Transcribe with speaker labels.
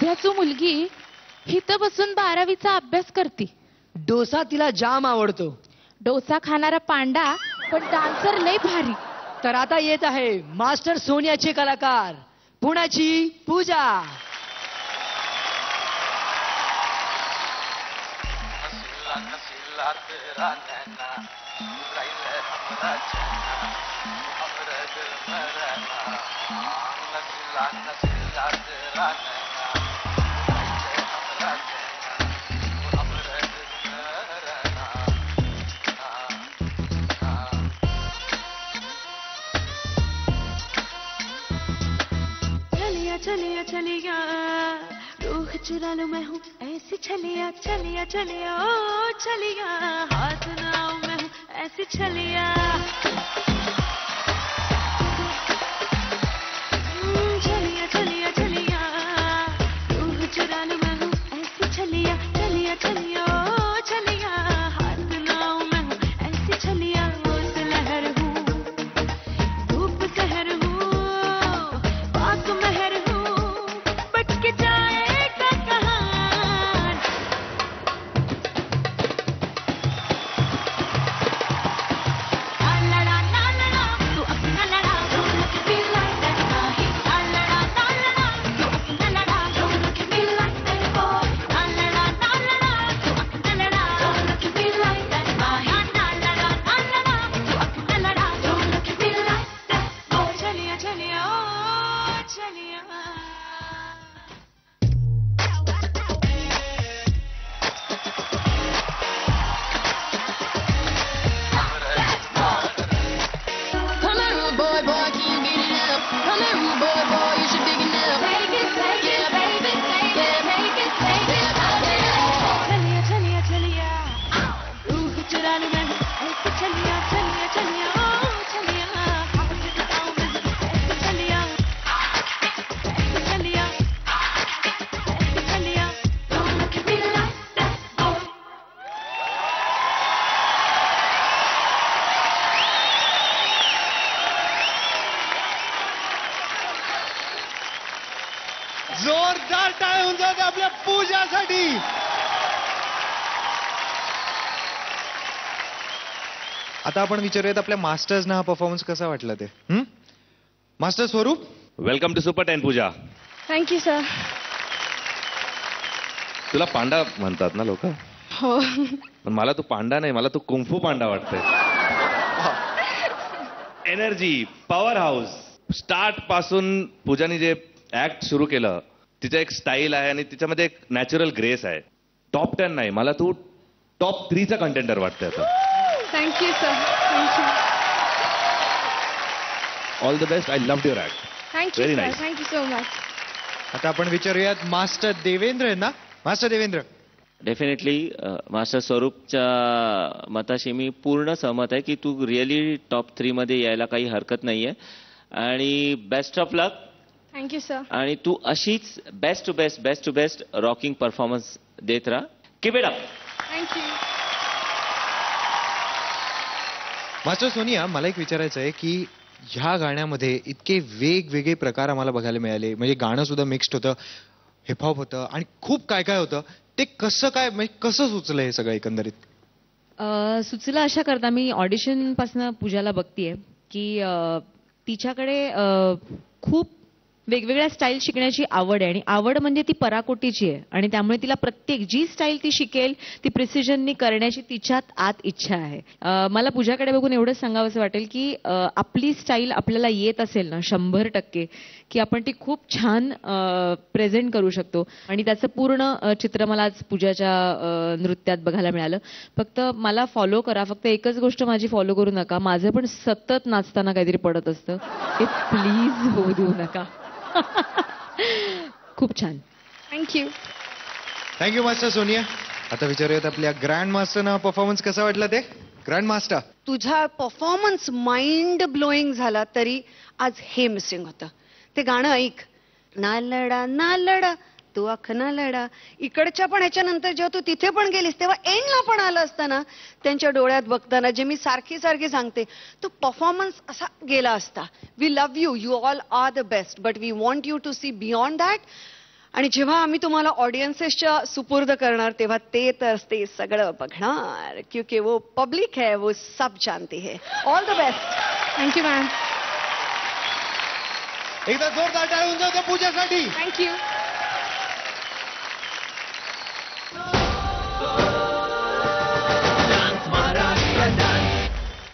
Speaker 1: सध्याची मुलगी इथं बसून 12वीचा अभ्यास करते.
Speaker 2: डोसा तिला जाम आवडतो.
Speaker 1: डोसा खाणारा पांडा पण डान्सर लय भारी.
Speaker 2: तर आता येत आहे मास्टर सोनियाचे कलाकार पुण्याची पूजा.
Speaker 3: चलिया चलिया रूह चुरा लो मैं हूँ ऐसी छलिया चलिया चलिया ओ चलिया हाथ ना मैं हूँ ऐसी छलिया. चलिया चलिया चलिया रूह चुरा लो मैं हूँ ऐसी छलिया चलिया चलिया ओ चलिया हाथ ना मैं हूँ ऐसी छलिया. उस लहर हूँ धूप सहर हूँ पाक महर हूँ
Speaker 4: जोरदार टाळ्या होऊन जाते आपल्या पूजासाठी. आता आपण विचारूयात आपल्या मास्टर्सना हा परफॉर्मन्स कसा वाटला ते. Master Swaroop,
Speaker 5: welcome to super 10 Pooja.
Speaker 3: Thank you sir.
Speaker 5: तुला पांडा म्हणतात ना लोक?
Speaker 3: हो.
Speaker 5: पण मला तू पांडा नाही, मला तू कुंफू पांडा वाटतंय. Energy, power house. स्टार्ट पासून पूजाने जे ऍक्ट सुरू केलं, तिचं एक स्टाईल आहे आणि तिच्यामध्ये एक नॅचरल ग्रेस आहे. टॉप 10 नाही, मला तू टॉप 3चा कंटेंडर वाटतंय आता.
Speaker 3: Thank you sir. Thank you.
Speaker 5: All the best. I love your act.
Speaker 3: Thank you
Speaker 5: Very
Speaker 3: sir.
Speaker 5: nice.
Speaker 3: Thank you so much.
Speaker 4: आता आपण विचारूयात मास्टर देवेंद्र आहे ना. मास्टर देवेंद्र,
Speaker 6: डेफिनेटली मास्टर स्वरूपच्या मताशी मी पूर्ण सहमत आहे की तू रिअली टॉप 3 मध्ये यायला काही हरकत नाहीये आणि best of luck.
Speaker 3: Thank you sir.
Speaker 6: आणि तू अशीच best to best rocking performance देत राहा. Keep it up.
Speaker 3: Thank you.
Speaker 4: Master Sonia, मला एक विचारायचं आहे की ह्या गाण्यामध्ये इतके वेगवेगळे प्रकार आम्हाला बघायला मिळाले. म्हणजे गाणं सुद्धा मिक्स्ड होतं, हिपहॉप होतं आणि खूप काय काय होतं. ते कसं काय, म्हणजे कसं सुचलं हे सगळं एकंदरीत?
Speaker 7: सुचलं अशा करता, मी ऑडिशन पासून पूजाला बघतीये की तिच्याकडे खूप वेगवेगळ्या स्टाईल शिकण्याची आवड आहे आणि आवड म्हणजे ती पराकोटीची आहे आणि त्यामुळे तिला प्रत्येक जी स्टाईल ती शिकेल ती प्रिसिजननी करण्याची तिच्यात आत इच्छा आहे. मला पूजाकडे बघून एवढंच सांगावंसं वाटेल की आपली स्टाईल आपल्याला येत असेल ना 100% की आपण ती खूप छान प्रेझेंट करू शकतो आणि त्याचं पूर्ण चित्र मला आज पूजाच्या नृत्यात बघायला मिळालं. फक्त मला फॉलो करा, फक्त एकच गोष्ट माझी फॉलो करू नका, माझं पण सतत नाचताना काहीतरी पडत असतं, ते प्लीज होऊ देऊ नका. खूप छान.
Speaker 3: थँक्यू.
Speaker 4: Thank you master Sonia. आता विचारूयात आपल्या ग्रँड मास्टरना परफॉर्मन्स कसा वाटला ते. ग्रँड मास्टर,
Speaker 8: तुझा परफॉर्मन्स माइंड ब्लोईंग झाला तरी आज हे मिसिंग होतं. ते गाणं ऐक, ना लढा तू अख ना लढा. इकडच्या पण ह्याच्यानंतर जेव्हा तू तिथे पण गेलीस तेव्हा एंडला पण आलं असताना त्यांच्या डोळ्यात बघताना जे मी सारखी सांगते, तो परफॉर्मन्स असा गेला असता. We love you, you all are the best, but we want you to see beyond that. आणि जेव्हा आम्ही तुम्हाला ऑडियन्सेसच्या सुपूर्द करणार तेव्हा ते तर ते सगळं बघणार क्योंकि वो पब्लिक है वो सब जानती है. All the best.
Speaker 1: Thank you ma'am.
Speaker 4: एकदा जोरदार टाळ्या होऊन जाऊ द्या पूजासाठी.
Speaker 1: थँक्यू.